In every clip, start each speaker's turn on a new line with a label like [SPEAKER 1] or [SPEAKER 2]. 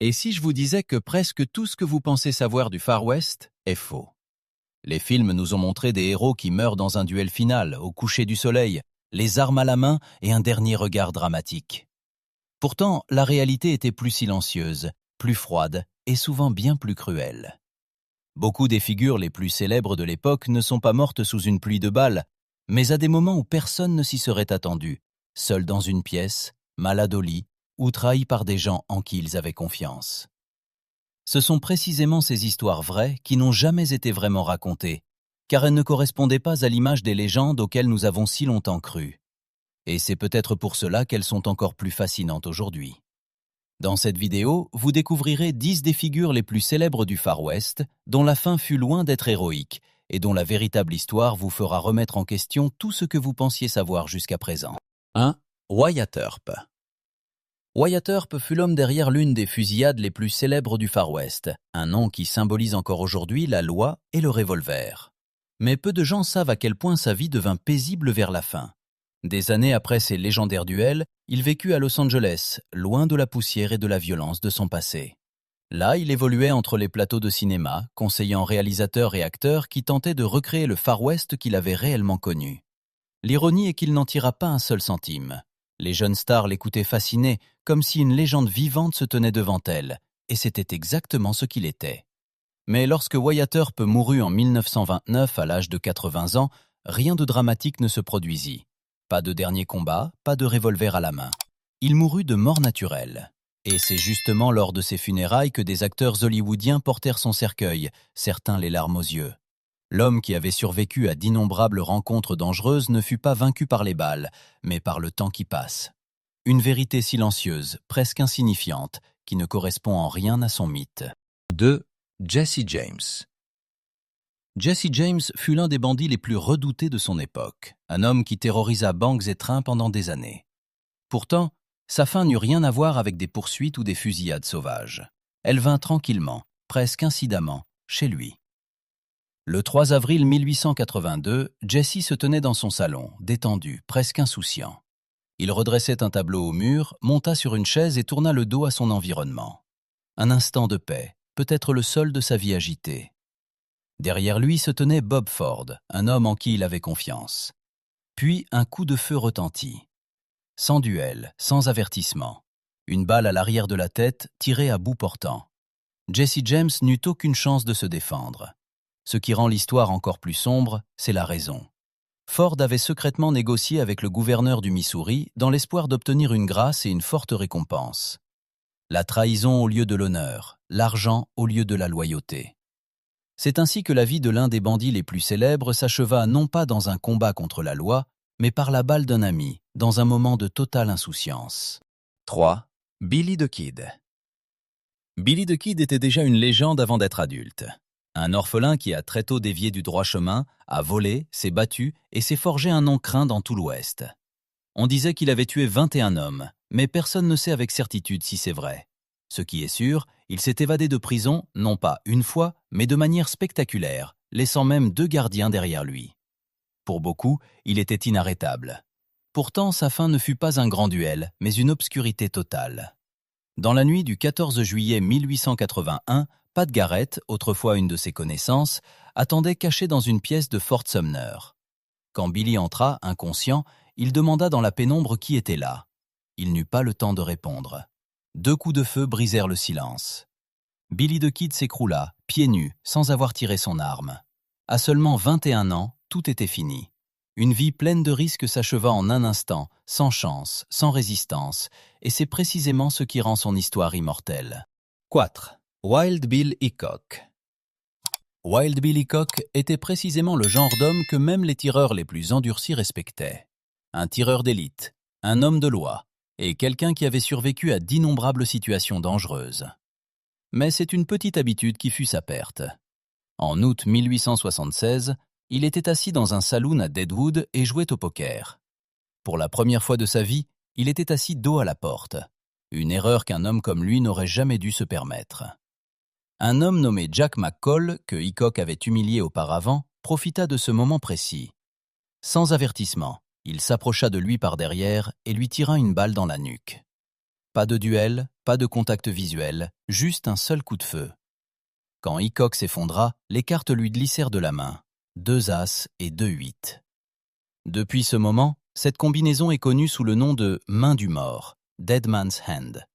[SPEAKER 1] Et si je vous disais que presque tout ce que vous pensez savoir du Far West est faux? Les films nous ont montré des héros qui meurent dans un duel final, au coucher du soleil, les armes à la main et un dernier regard dramatique. Pourtant, la réalité était plus silencieuse, plus froide et souvent bien plus cruelle. Beaucoup des figures les plus célèbres de l'époque ne sont pas mortes sous une pluie de balles, mais à des moments où personne ne s'y serait attendu, seuls dans une pièce, malades au lit, ou trahis par des gens en qui ils avaient confiance. Ce sont précisément ces histoires vraies qui n'ont jamais été vraiment racontées, car elles ne correspondaient pas à l'image des légendes auxquelles nous avons si longtemps cru. Et c'est peut-être pour cela qu'elles sont encore plus fascinantes aujourd'hui. Dans cette vidéo, vous découvrirez 10 des figures les plus célèbres du Far West, dont la fin fut loin d'être héroïque, et dont la véritable histoire vous fera remettre en question tout ce que vous pensiez savoir jusqu'à présent. 1. Wyatt Earp. Wyatt Earp fut l'homme derrière l'une des fusillades les plus célèbres du Far West, un nom qui symbolise encore aujourd'hui la loi et le revolver. Mais peu de gens savent à quel point sa vie devint paisible vers la fin. Des années après ces légendaires duels, il vécut à Los Angeles, loin de la poussière et de la violence de son passé. Là, il évoluait entre les plateaux de cinéma, conseillant réalisateurs et acteurs qui tentaient de recréer le Far West qu'il avait réellement connu. L'ironie est qu'il n'en tira pas un seul centime. Les jeunes stars l'écoutaient fascinés, comme si une légende vivante se tenait devant elles, et c'était exactement ce qu'il était. Mais lorsque Wyatt Earp mourut en 1929 à l'âge de 80 ans, rien de dramatique ne se produisit. Pas de dernier combat, pas de revolver à la main. Il mourut de mort naturelle. Et c'est justement lors de ses funérailles que des acteurs hollywoodiens portèrent son cercueil, certains les larmes aux yeux. L'homme qui avait survécu à d'innombrables rencontres dangereuses ne fut pas vaincu par les balles, mais par le temps qui passe. Une vérité silencieuse, presque insignifiante, qui ne correspond en rien à son mythe. 2. Jesse James. Jesse James fut l'un des bandits les plus redoutés de son époque, un homme qui terrorisa banques et trains pendant des années. Pourtant, sa fin n'eut rien à voir avec des poursuites ou des fusillades sauvages. Elle vint tranquillement, presque incidemment, chez lui. Le 3 avril 1882, Jesse se tenait dans son salon, détendu, presque insouciant. Il redressait un tableau au mur, monta sur une chaise et tourna le dos à son environnement. Un instant de paix, peut-être le seul de sa vie agitée. Derrière lui se tenait Bob Ford, un homme en qui il avait confiance. Puis un coup de feu retentit. Sans duel, sans avertissement. Une balle à l'arrière de la tête, tirée à bout portant. Jesse James n'eut aucune chance de se défendre. Ce qui rend l'histoire encore plus sombre, c'est la raison. Ford avait secrètement négocié avec le gouverneur du Missouri dans l'espoir d'obtenir une grâce et une forte récompense. La trahison au lieu de l'honneur, l'argent au lieu de la loyauté. C'est ainsi que la vie de l'un des bandits les plus célèbres s'acheva non pas dans un combat contre la loi, mais par la balle d'un ami, dans un moment de totale insouciance. 3. Billy the Kid. Billy the Kid était déjà une légende avant d'être adulte. Un orphelin qui a très tôt dévié du droit chemin, a volé, s'est battu et s'est forgé un nom craint dans tout l'Ouest. On disait qu'il avait tué 21 hommes, mais personne ne sait avec certitude si c'est vrai. Ce qui est sûr, il s'est évadé de prison, non pas une fois, mais de manière spectaculaire, laissant même 2 gardiens derrière lui. Pour beaucoup, il était inarrêtable. Pourtant, sa fin ne fut pas un grand duel, mais une obscurité totale. Dans la nuit du 14 juillet 1881, Pat Garrett, autrefois une de ses connaissances, attendait caché dans une pièce de Fort Sumner. Quand Billy entra, inconscient, il demanda dans la pénombre qui était là. Il n'eut pas le temps de répondre. 2 coups de feu brisèrent le silence. Billy the Kid s'écroula, pieds nus, sans avoir tiré son arme. À seulement 21 ans, tout était fini. Une vie pleine de risques s'acheva en un instant, sans chance, sans résistance, et c'est précisément ce qui rend son histoire immortelle. 4. Wild Bill Hickok. Wild Bill Hickok était précisément le genre d'homme que même les tireurs les plus endurcis respectaient. Un tireur d'élite, un homme de loi, et quelqu'un qui avait survécu à d'innombrables situations dangereuses. Mais c'est une petite habitude qui fut sa perte. En août 1876, il était assis dans un saloon à Deadwood et jouait au poker. Pour la première fois de sa vie, il était assis dos à la porte. Une erreur qu'un homme comme lui n'aurait jamais dû se permettre. Un homme nommé Jack McCall, que Hickok avait humilié auparavant, profita de ce moment précis. Sans avertissement, il s'approcha de lui par derrière et lui tira une balle dans la nuque. Pas de duel, pas de contact visuel, juste un seul coup de feu. Quand Hickok s'effondra, les cartes lui glissèrent de la main. 2 As et 2 8. Depuis ce moment, cette combinaison est connue sous le nom de « main du mort », Dead Man's Hand.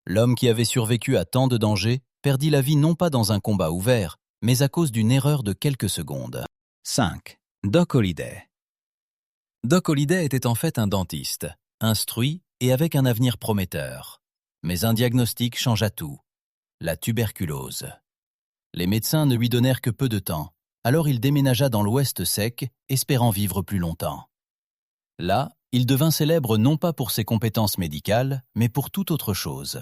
[SPEAKER 1] L'homme qui avait survécu à tant de dangers perdit la vie non pas dans un combat ouvert, mais à cause d'une erreur de quelques secondes. 5. Doc Holliday. Doc Holliday était en fait un dentiste, instruit et avec un avenir prometteur. Mais un diagnostic changea tout. La tuberculose. Les médecins ne lui donnèrent que peu de temps, alors il déménagea dans l'Ouest sec, espérant vivre plus longtemps. Là, il devint célèbre non pas pour ses compétences médicales, mais pour toute autre chose.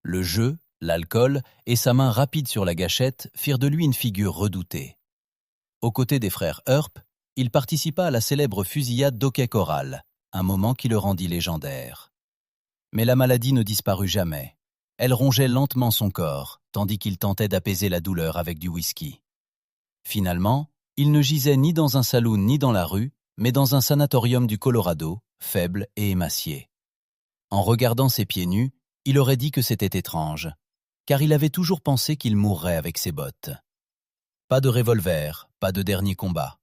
[SPEAKER 1] Le jeu, l'alcool et sa main rapide sur la gâchette firent de lui une figure redoutée. Aux côtés des frères Earp, il participa à la célèbre fusillade d'Hockey Corral, un moment qui le rendit légendaire. Mais la maladie ne disparut jamais. Elle rongeait lentement son corps, tandis qu'il tentait d'apaiser la douleur avec du whisky. Finalement, il ne gisait ni dans un saloon ni dans la rue, mais dans un sanatorium du Colorado, faible et émacié. En regardant ses pieds nus, il aurait dit que c'était étrange, car il avait toujours pensé qu'il mourrait avec ses bottes. Pas de revolver, pas de dernier combat.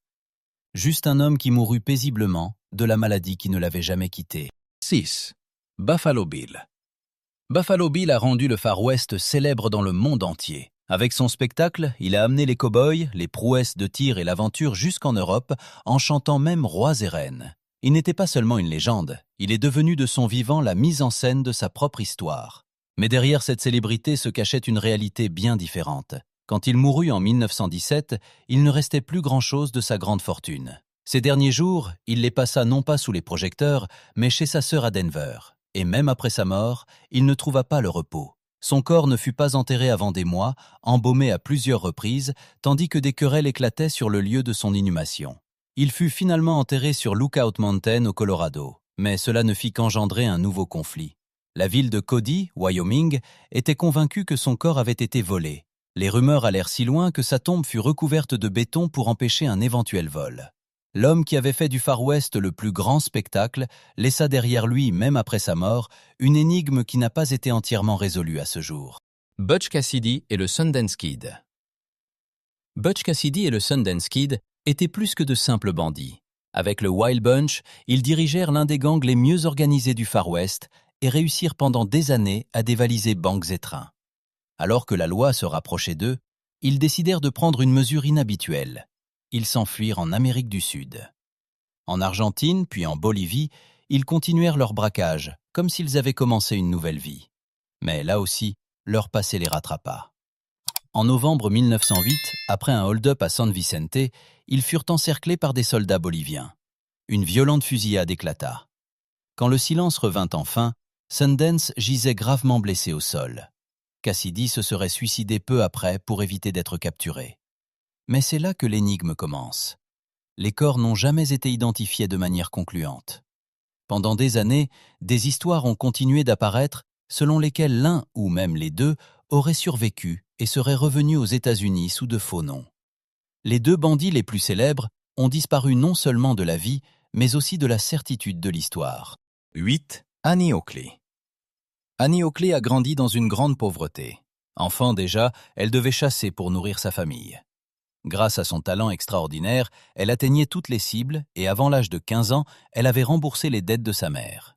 [SPEAKER 1] Juste un homme qui mourut paisiblement de la maladie qui ne l'avait jamais quitté. 6. Buffalo Bill. Buffalo Bill a rendu le Far West célèbre dans le monde entier. Avec son spectacle, il a amené les cow-boys, les prouesses de tir et l'aventure jusqu'en Europe, en chantant même rois et reines. Il n'était pas seulement une légende, il est devenu de son vivant la mise en scène de sa propre histoire. Mais derrière cette célébrité se cachait une réalité bien différente. Quand il mourut en 1917, il ne restait plus grand-chose de sa grande fortune. Ces derniers jours, il les passa non pas sous les projecteurs, mais chez sa sœur à Denver. Et même après sa mort, il ne trouva pas le repos. Son corps ne fut pas enterré avant des mois, embaumé à plusieurs reprises, tandis que des querelles éclataient sur le lieu de son inhumation. Il fut finalement enterré sur Lookout Mountain au Colorado, mais cela ne fit qu'engendrer un nouveau conflit. La ville de Cody, Wyoming, était convaincue que son corps avait été volé. Les rumeurs allèrent si loin que sa tombe fut recouverte de béton pour empêcher un éventuel vol. L'homme qui avait fait du Far West le plus grand spectacle laissa derrière lui, même après sa mort, une énigme qui n'a pas été entièrement résolue à ce jour. Butch Cassidy et le Sundance Kid. Butch Cassidy et le Sundance Kid étaient plus que de simples bandits. Avec le Wild Bunch, ils dirigèrent l'un des gangs les mieux organisés du Far West et réussirent pendant des années à dévaliser banques et trains. Alors que la loi se rapprochait d'eux, ils décidèrent de prendre une mesure inhabituelle. Ils s'enfuirent en Amérique du Sud. En Argentine, puis en Bolivie, ils continuèrent leur braquage, comme s'ils avaient commencé une nouvelle vie. Mais là aussi, leur passé les rattrapa. En novembre 1908, après un hold-up à San Vicente, ils furent encerclés par des soldats boliviens. Une violente fusillade éclata. Quand le silence revint enfin, Sundance gisait gravement blessé au sol. Cassidy se serait suicidé peu après pour éviter d'être capturé. Mais c'est là que l'énigme commence. Les corps n'ont jamais été identifiés de manière concluante. Pendant des années, des histoires ont continué d'apparaître selon lesquelles l'un ou même les deux auraient survécu et seraient revenus aux États-Unis sous de faux noms. Les 2 bandits les plus célèbres ont disparu non seulement de la vie, mais aussi de la certitude de l'histoire. 8. Annie Oakley. Annie Oakley a grandi dans une grande pauvreté. Enfant déjà, elle devait chasser pour nourrir sa famille. Grâce à son talent extraordinaire, elle atteignait toutes les cibles et avant l'âge de 15 ans, elle avait remboursé les dettes de sa mère.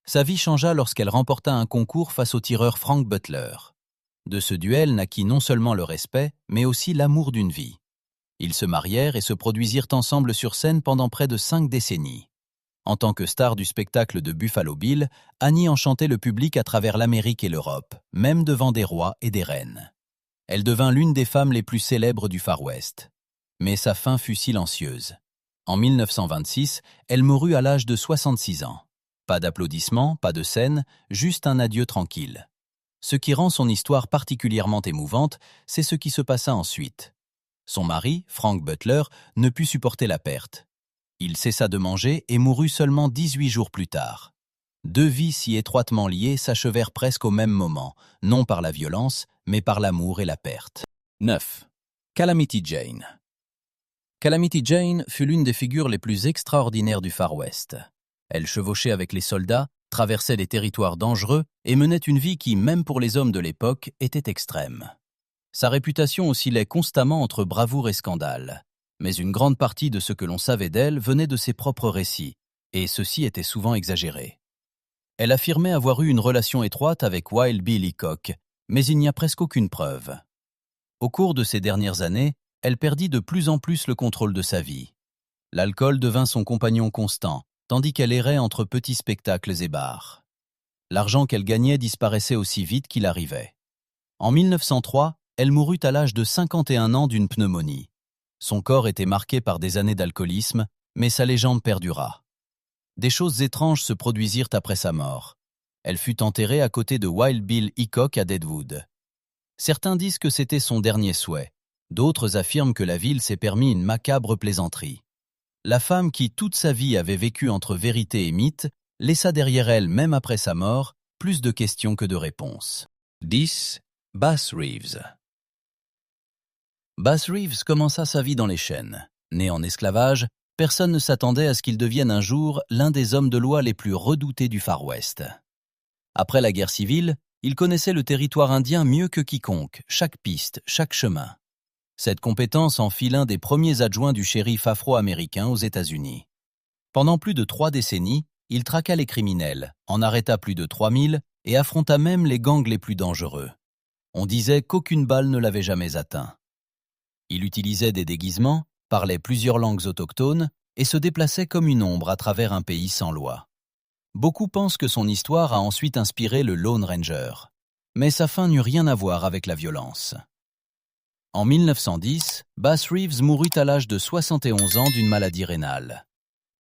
[SPEAKER 1] Sa vie changea lorsqu'elle remporta un concours face au tireur Frank Butler. De ce duel naquit non seulement le respect, mais aussi l'amour d'une vie. Ils se marièrent et se produisirent ensemble sur scène pendant près de 5 décennies. En tant que star du spectacle de Buffalo Bill, Annie enchantait le public à travers l'Amérique et l'Europe, même devant des rois et des reines. Elle devint l'une des femmes les plus célèbres du Far West. Mais sa fin fut silencieuse. En 1926, elle mourut à l'âge de 66 ans. Pas d'applaudissements, pas de scène, juste un adieu tranquille. Ce qui rend son histoire particulièrement émouvante, c'est ce qui se passa ensuite. Son mari, Frank Butler, ne put supporter la perte. Il cessa de manger et mourut seulement 18 jours plus tard. 2 vies si étroitement liées s'achevèrent presque au même moment, non par la violence, mais par l'amour et la perte. 9. Calamity Jane. Calamity Jane fut l'une des figures les plus extraordinaires du Far West. Elle chevauchait avec les soldats, traversait des territoires dangereux et menait une vie qui, même pour les hommes de l'époque, était extrême. Sa réputation oscillait constamment entre bravoure et scandale, mais une grande partie de ce que l'on savait d'elle venait de ses propres récits, et ceux-ci étaient souvent exagérés. Elle affirmait avoir eu une relation étroite avec Wild Bill Hickok, mais il n'y a presque aucune preuve. Au cours de ces dernières années, elle perdit de plus en plus le contrôle de sa vie. L'alcool devint son compagnon constant, tandis qu'elle errait entre petits spectacles et bars. L'argent qu'elle gagnait disparaissait aussi vite qu'il arrivait. En 1903, elle mourut à l'âge de 51 ans d'une pneumonie. Son corps était marqué par des années d'alcoolisme, mais sa légende perdura. Des choses étranges se produisirent après sa mort. Elle fut enterrée à côté de Wild Bill Hickok à Deadwood. Certains disent que c'était son dernier souhait. D'autres affirment que la ville s'est permis une macabre plaisanterie. La femme qui toute sa vie avait vécu entre vérité et mythe laissa derrière elle, même après sa mort, plus de questions que de réponses. 10. Bass Reeves. Bass Reeves commença sa vie dans les chênes. Né en esclavage, personne ne s'attendait à ce qu'il devienne un jour l'un des hommes de loi les plus redoutés du Far West. Après la guerre civile, il connaissait le territoire indien mieux que quiconque, chaque piste, chaque chemin. Cette compétence en fit l'un des premiers adjoints du shérif afro-américain aux États-Unis. Pendant plus de 3 décennies, il traqua les criminels, en arrêta plus de 3000 et affronta même les gangs les plus dangereux. On disait qu'aucune balle ne l'avait jamais atteint. Il utilisait des déguisements, parlait plusieurs langues autochtones et se déplaçait comme une ombre à travers un pays sans loi. Beaucoup pensent que son histoire a ensuite inspiré le Lone Ranger. Mais sa fin n'eut rien à voir avec la violence. En 1910, Bass Reeves mourut à l'âge de 71 ans d'une maladie rénale.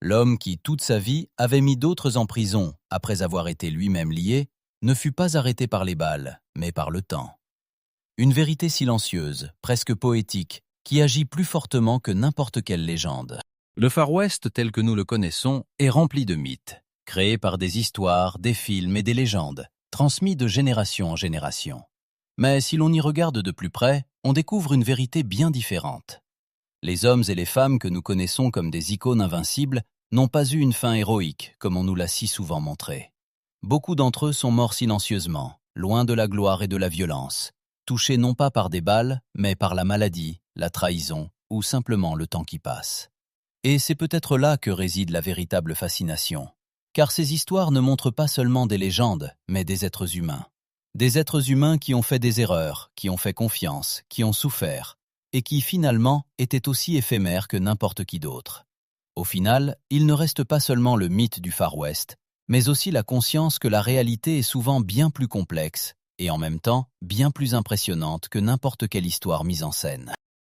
[SPEAKER 1] L'homme qui, toute sa vie, avait mis d'autres en prison après avoir été lui-même lié, ne fut pas arrêté par les balles, mais par le temps. Une vérité silencieuse, presque poétique, qui agit plus fortement que n'importe quelle légende. Le Far West tel que nous le connaissons est rempli de mythes, créés par des histoires, des films et des légendes, transmis de génération en génération. Mais si l'on y regarde de plus près, on découvre une vérité bien différente. Les hommes et les femmes que nous connaissons comme des icônes invincibles n'ont pas eu une fin héroïque, comme on nous l'a si souvent montré. Beaucoup d'entre eux sont morts silencieusement, loin de la gloire et de la violence, touchés non pas par des balles, mais par la maladie, la trahison ou simplement le temps qui passe. Et c'est peut-être là que réside la véritable fascination. Car ces histoires ne montrent pas seulement des légendes, mais des êtres humains. Des êtres humains qui ont fait des erreurs, qui ont fait confiance, qui ont souffert, et qui finalement étaient aussi éphémères que n'importe qui d'autre. Au final, il ne reste pas seulement le mythe du Far West, mais aussi la conscience que la réalité est souvent bien plus complexe, et en même temps bien plus impressionnante que n'importe quelle histoire mise en scène.